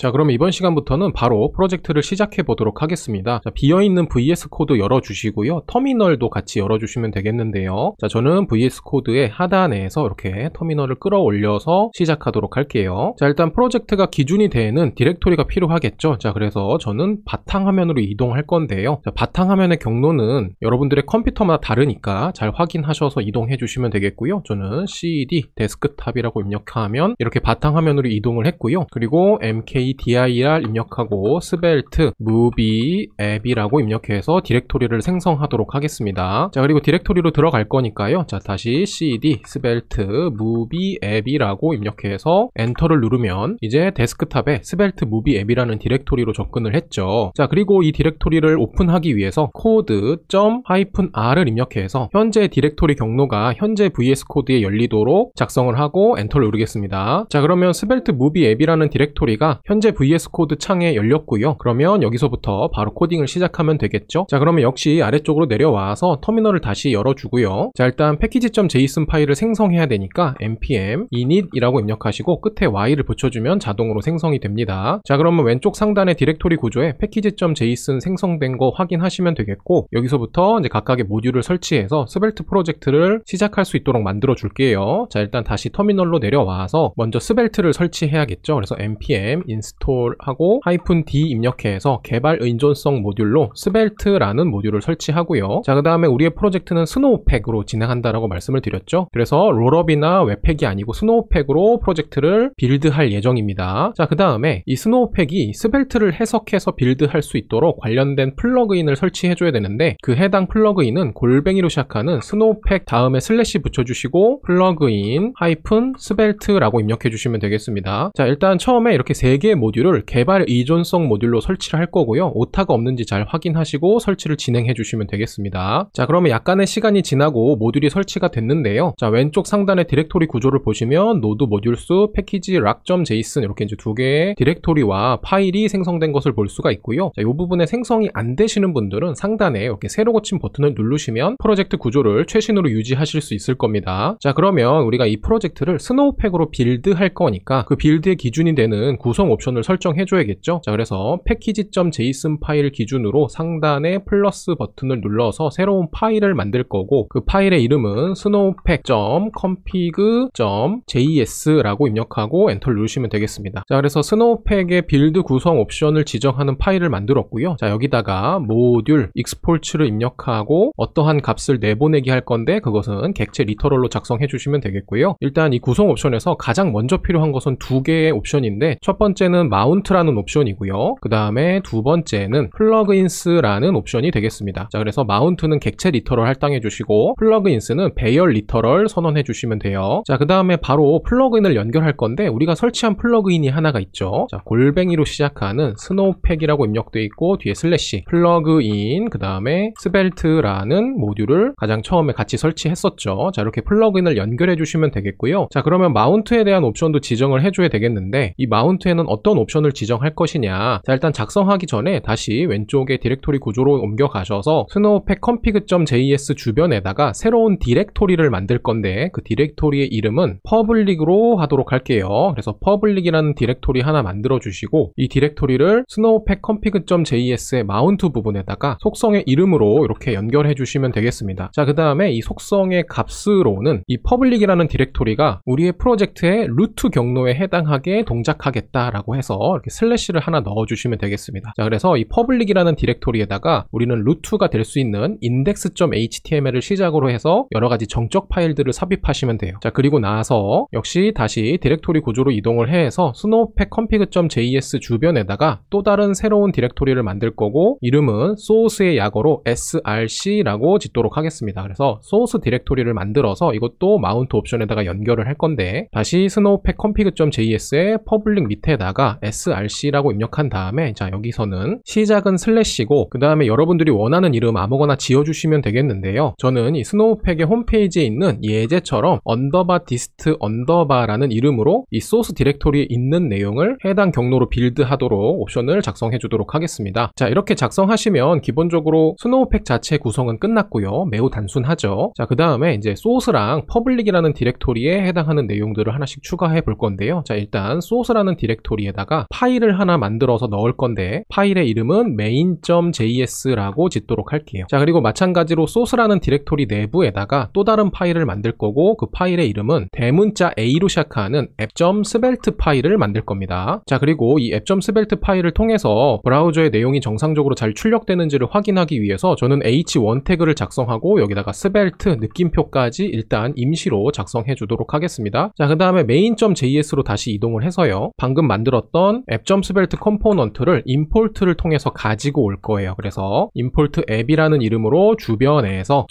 자, 그럼 이번 시간부터는 바로 프로젝트를 시작해 보도록 하겠습니다. 자, 비어있는 VS 코드 열어주시고요. 터미널도 같이 열어주시면 되겠는데요. 자, 저는 VS 코드의 하단에서 이렇게 터미널을 끌어올려서 시작하도록 할게요. 자, 일단 프로젝트가 기준이 되는 디렉토리가 필요하겠죠. 자, 그래서 저는 바탕화면으로 이동할 건데요. 자, 바탕화면의 경로는 여러분들의 컴퓨터마다 다르니까 잘 확인하셔서 이동해 주시면 되겠고요. 저는 CD 데스크탑이라고 입력하면 이렇게 바탕화면으로 이동을 했고요. 그리고 mkdir 입력하고 스벨트 무비 앱이라고 입력해서 디렉토리를 생성하도록 하겠습니다. 자, 그리고 디렉토리로 들어갈 거니까요. 자, 다시 cd 스벨트 무비 앱이라고 입력해서 엔터를 누르면 이제 데스크탑에 스벨트 무비 앱이라는 디렉토리로 접근을 했죠. 자, 그리고 이 디렉토리를 오픈하기 위해서 code.-r을 입력해서 현재 디렉토리 경로가 현재 VS 코드에 열리도록 작성을 하고 엔터를 누르겠습니다. 자, 그러면 스벨트 무비 앱이라는 디렉토리가 현재 VS 코드 창에 열렸고요. 그러면 여기서부터 바로 코딩을 시작하면 되겠죠. 자, 그러면 역시 아래쪽으로 내려와서 터미널을 다시 열어주고요. 자, 일단 package.json 파일을 생성해야 되니까 npm init이라고 입력하시고 끝에 y를 붙여주면 자동으로 생성이 됩니다. 자, 그러면 왼쪽 상단의 디렉토리 구조에 package.json 생성된 거 확인하시면 되겠고, 여기서부터 이제 각각의 모듈을 설치해서 스벨트 프로젝트를 시작할 수 있도록 만들어 줄게요. 자, 일단 다시 터미널로 내려와서 먼저 스벨트를 설치해야겠죠. 그래서 npm install 하고 -d 입력해서 개발 의존성 모듈로 스벨트라는 모듈을 설치하고요. 자, 그 다음에 우리의 프로젝트는 스노우팩으로 진행한다라고 말씀을 드렸죠. 그래서 롤업이나 웹팩이 아니고 스노우팩으로 프로젝트를 빌드할 예정입니다. 자, 그 다음에 이 스노우팩이 스벨트를 해석해서 빌드할 수 있도록 관련된 플러그인을 설치해줘야 되는데, 그 해당 플러그인은 골뱅이로 시작하는 스노우팩 다음에 슬래시 붙여주시고 플러그인 -스벨트라고 입력해주시면 되겠습니다. 자, 일단 처음에 이렇게 3개의 모듈을 개발 의존성 모듈로 설치를 할 거고요. 오타가 없는지 잘 확인하시고 설치를 진행해 주시면 되겠습니다. 자, 그러면 약간의 시간이 지나고 모듈이 설치가 됐는데요. 자, 왼쪽 상단의 디렉토리 구조를 보시면 노드 모듈수 패키지 락.json 이렇게 이제 2개의 디렉토리와 파일이 생성된 것을 볼 수가 있고요. 자, 이 부분에 생성이 안 되시는 분들은 상단에 이렇게 새로 고침 버튼을 누르시면 프로젝트 구조를 최신으로 유지하실 수 있을 겁니다. 자, 그러면 우리가 이 프로젝트를 스노우팩으로 빌드할 거니까 그 빌드의 기준이 되는 구성 옵션을 설정해 줘야겠죠. 자, 그래서 package.json 파일 기준으로 상단에 플러스 버튼을 눌러서 새로운 파일을 만들 거고, 그 파일의 이름은 snowpack.config.js라고 입력하고 엔터를 누르시면 되겠습니다. 자, 그래서 snowpack의 빌드 구성 옵션을 지정하는 파일을 만들었고요. 자, 여기다가 모듈 export를 입력하고 어떠한 값을 내보내기 할 건데 그것은 객체 리터럴로 작성해 주시면 되겠고요. 일단 이 구성 옵션에서 가장 먼저 필요한 것은 2개의 옵션인데, 첫 번째는 mount라는 옵션이고요. 그 다음에 두 번째는 plugins라는 옵션이 되겠습니다. 자, 그래서 mount는 객체 리터럴 할당해 주시고 plugins는 배열 리터럴 선언해 주시면 돼요. 자, 그 다음에 바로 플러그인을 연결할 건데 우리가 설치한 플러그인이 하나가 있죠. 자, 골뱅이로 시작하는 스노우팩이라고 입력되어 있고 뒤에 슬래시 플러그인 그 다음에 스벨트라는 모듈을 가장 처음에 같이 설치했었죠. 자, 이렇게 플러그인을 연결해 주시면 되겠고요. 자, 그러면 마운트에 대한 옵션도 지정을 해줘야 되겠는데, 이 마운트에는 어떤 옵션을 지정할 것이냐. 자, 일단 작성하기 전에 다시 왼쪽에 디렉토리 구조로 옮겨가셔서 snowpack config.js 주변에다가 새로운 디렉토리를 만들 건데 그 디렉토리의 이름은 public으로 하도록 할게요. 그래서 public이라는 디렉토리 하나 만들어 주시고, 이 디렉토리를 snowpack config.js의 마운트 부분에다가 속성의 이름으로 이렇게 연결해 주시면 되겠습니다. 자, 그 다음에 이 속성의 값으로는 이 public이라는 디렉토리가 우리의 프로젝트의 루트 경로에 해당하게 동작하겠다라고 해서 이렇게 슬래시를 하나 넣어주시면 되겠습니다. 자, 그래서 이 public이라는 디렉토리에다가 우리는 루트가 될 수 있는 index.html을 시작으로 해서 여러가지 정적 파일들을 삽입하시면 돼요. 자, 그리고 나서 역시 다시 디렉토리 구조로 이동을 해서 snowpack config.js 주변에다가 또 다른 새로운 디렉토리를 만들 거고, 이름은 source의 약어로 src라고 짓도록 하겠습니다. 그래서 source 디렉토리를 만들어서 이것도 마운트 옵션에다가 연결을 할 건데, 다시 snowpack config.js의 public 밑에다가 src라고 입력한 다음에, 자, 여기서는 시작은 슬래시고 그 다음에 여러분들이 원하는 이름 아무거나 지어주시면 되겠는데요. 저는 이 스노우팩의 홈페이지에 있는 예제처럼 dist 라는 이름으로 이 소스 디렉토리에 있는 내용을 해당 경로로 빌드하도록 옵션을 작성해 주도록 하겠습니다. 자, 이렇게 작성하시면 기본적으로 스노우팩 자체 구성은 끝났고요. 매우 단순하죠. 자, 그 다음에 이제 소스랑 퍼블릭이라는 디렉토리에 해당하는 내용들을 하나씩 추가해 볼 건데요. 자, 일단 소스라는 디렉토리에 여기에다가 파일을 하나 만들어서 넣을 건데 파일의 이름은 main.js라고 짓도록 할게요. 자, 그리고 마찬가지로 소스라는 디렉토리 내부에다가 또 다른 파일을 만들 거고 그 파일의 이름은 대문자 A로 시작하는 app.svelte 파일을 만들 겁니다. 자, 그리고 이 app.svelte 파일을 통해서 브라우저의 내용이 정상적으로 잘 출력되는지를 확인하기 위해서 저는 h1 태그를 작성하고 여기다가 svelte 느낌표까지 일단 임시로 작성해 주도록 하겠습니다. 자, 그 다음에 main.js로 다시 이동을 해서요, 방금 만들었던 app.svelte 컴포넌트를 import를 통해서 가지고 올 거예요. 그래서 import app이라는 이름으로 주변에서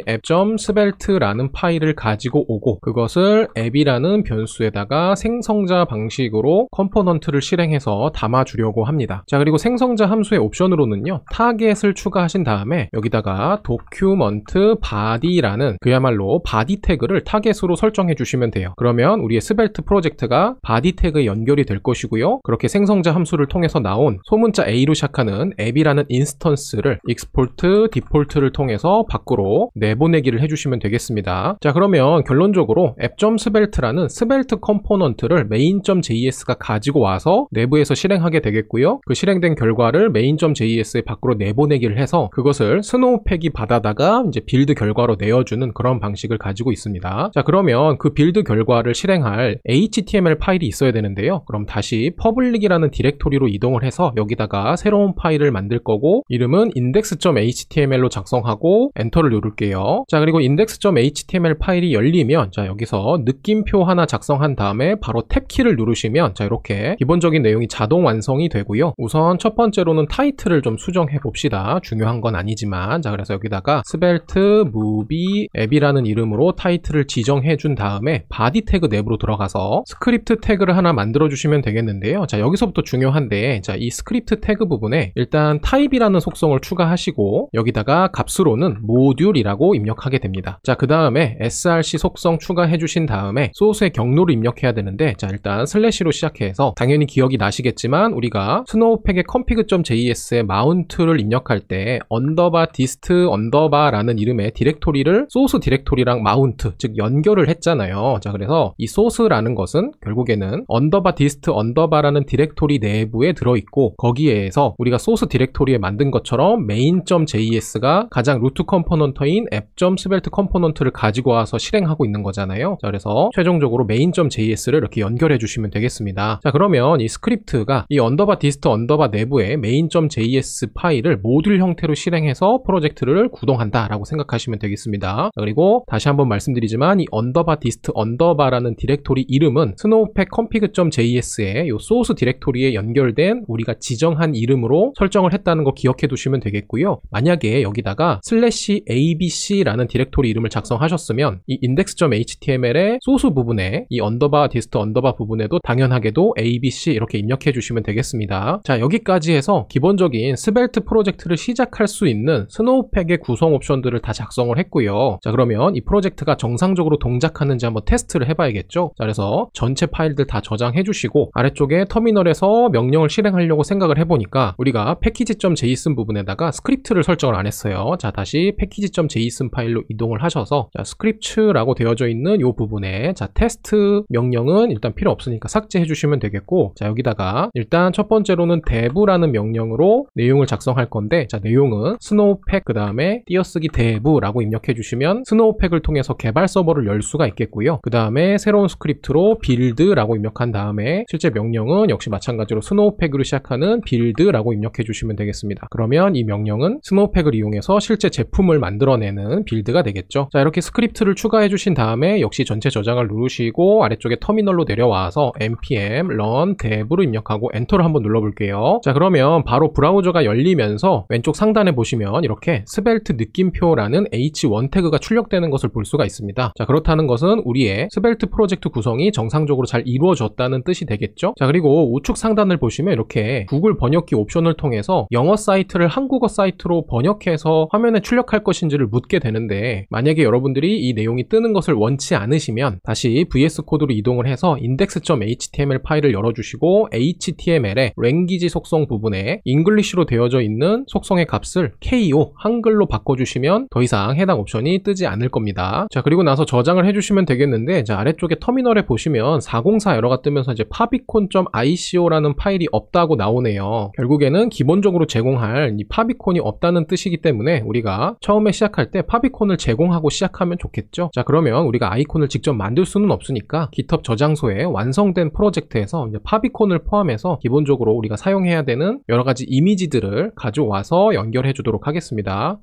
app.svelte 라는 파일을 가지고 오고 그것을 app이라는 변수에다가 생성자 방식으로 컴포넌트를 실행해서 담아주려고 합니다. 자, 그리고 생성자 함수의 옵션으로는요, 타겟을 추가하신 다음에 여기다가 document body라는 그야말로 body 태그를 타겟으로 설정해 주시면 돼요. 그러면 우리의 스벨트 프로젝트가 body 태그에 연결이 될 것이고요, 그렇게 생성자 함수를 통해서 나온 소문자 A로 시작하는 app이라는 인스턴스를 export default를 통해서 밖으로 내보내기를 해주시면 되겠습니다. 자, 그러면 결론적으로 app.svelte라는 스벨트 컴포넌트를 main.js가 가지고 와서 내부에서 실행하게 되겠고요, 그 실행된 결과를 main.js에 밖으로 내보내기를 해서 그것을 스노우팩이 받아다가 이제 빌드 결과로 내어주는 그런 방식을 가지고 있습니다. 자, 그러면 그 빌드 결과를 실행할 html 파일이 있어야 되는데요, 그럼 다시 public이라는 디렉토리로 이동을 해서 여기다가 새로운 파일을 만들 거고 이름은 index.html로 작성하고 엔터를 누를게요. 자, 그리고 index.html 파일이 열리면 자, 여기서 느낌표 하나 작성한 다음에 바로 탭키를 누르시면 자, 이렇게 기본적인 내용이 자동 완성이 되고요. 우선 첫 번째로는 타이틀을 좀 수정해 봅시다. 중요한 건 아니지만, 자, 그래서 여기다가 svelte movie app이라는 이름으로 타이틀을 지정해 준 다음에 body 태그 내부로 들어가서 스크립트 태그를 하나 만들어 주시면 되겠는데요. 자, 여기서부터 중요한데, 자, 이 스크립트 태그 부분에 일단 타입이라는 속성을 추가하시고 여기다가 값으로는 모듈이라고 입력하게 됩니다. 자, 그 다음에 src 속성 추가해 주신 다음에 소스의 경로를 입력해야 되는데, 자, 일단 슬래시로 시작해서 당연히 기억이 나시겠지만 우리가 스노우팩의 config.js의 마운트를 입력할 때 언더바 디스트 언더바라는 이름의 디렉토리를 소스 디렉토리랑 마운트, 즉 연결을 했잖아요. 자, 그래서 이 소스라는 것은 결국에는 언더바 디스트 언더바라는 디렉토리 내부에 들어있고 거기에서 우리가 소스 디렉토리에 만든 것처럼 main.js가 가장 루트 컴포넌트인 app.svelte 컴포넌트를 가지고 와서 실행하고 있는 거잖아요. 자, 그래서 최종적으로 main.js를 이렇게 연결해 주시면 되겠습니다. 자, 그러면 이 스크립트가 이 언더바 디스트 언더바 내부에 main.js 파일을 모듈 형태로 실행해서 프로젝트를 구동한다 라고 생각하시면 되겠습니다. 자, 그리고 다시 한번 말씀드리지만 이 언더바 디스트 언더바라는 디렉토리 이름은 스노우팩 config.js의 이 소스 디렉토리에 연결된 우리가 지정한 이름으로 설정을 했다는 거 기억해 두시면 되겠고요. 만약에 여기다가 /abc라는 디렉토리 이름을 작성하셨으면 이 index.html의 소스 부분에 이 언더바 디스트 언더바 부분에도 당연하게도 abc 이렇게 입력해 주시면 되겠습니다. 자, 여기까지 해서 기본적인 스벨트 프로젝트를 시작할 수 있는 스노우팩의 구성 옵션들을 다 작성을 했고요. 자, 그러면 이 프로젝트가 정상적으로 동작하는지 한번 테스트를 해봐야겠죠. 자, 그래서 전체 파일들 다 저장해 주시고 아래쪽에 터미널에서 명령을 실행하려고 생각을 해보니까 우리가 package.json 부분에다가 스크립트를 설정을 안 했어요. 자, 다시 package.json 파일로 이동을 하셔서 자, 스크립트라고 되어져 있는 이 부분에 자, 테스트 명령은 일단 필요 없으니까 삭제해 주시면 되겠고, 자, 여기다가 일단 첫 번째로는 dev라는 명령으로 내용을 작성할 건데, 자, 내용은 스노우팩 그 다음에 띄어쓰기 dev라고 입력해 주시면 스노우팩을 통해서 개발 서버를 열 수가 있겠고요. 그 다음에 새로운 스크립트로 build라고 입력한 다음에 실제 명령은 역시 마찬가지로 스노우팩으로 시작하는 build라고 입력해 주시면 되겠습니다. 그러면 이 명령은 스노우팩을 이용해서 실제 제품을 만들어내는 빌드가 되겠죠. 자, 이렇게 스크립트를 추가해 주신 다음에 역시 전체 저장을 누르시고 아래쪽에 터미널로 내려와서 npm run dev로 입력하고 엔터를 한번 눌러볼게요. 자, 그러면 바로 브라우저가 열리면서 왼쪽 상단에 보시면 이렇게 스벨트 느낌표라는 h1 태그가 출력되는 것을 볼 수가 있습니다. 자, 그렇다는 것은 우리의 스벨트 프로젝트 구성이 정상적으로 잘 이루어졌다는 뜻이 되겠죠. 자, 그리고 우측 상단을 보시면 이렇게 구글 번역기 옵션을 통해서 영어 사이트를 한국어 사이트로 번역해서 화면에 출력할 것인지를 묻게 되는데, 만약에 여러분들이 이 내용이 뜨는 것을 원치 않으시면 다시 VS 코드로 이동을 해서 index.html 파일을 열어주시고 html의 랭귀지 속성 부분에 잉글리시로 되어져 있는 속성의 값을 KO 한글로 바꿔주시면 더 이상 해당 옵션이 뜨지 않을 겁니다. 자, 그리고 나서 저장을 해주시면 되겠는데, 자, 아래쪽에 터미널에 보시면 404 에러가 뜨면서 이제 favicon.ico라는 파일이 없다고 나오네요. 결국에는 기본적으로 제공할 이 파비콘이 없다는 뜻이기 때문에 우리가 처음에 시작할 때 파비콘을 제공하고 시작하면 좋겠죠. 자, 그러면 우리가 아이콘을 직접 만들 수는 없으니까 GitHub 저장소에 완성된 프로젝트에서 이제 파비콘을 포함해서 기본적으로 우리가 사용해야 되는 여러 가지 이미지들을 가져와서 연결해 주도록 하겠습니다.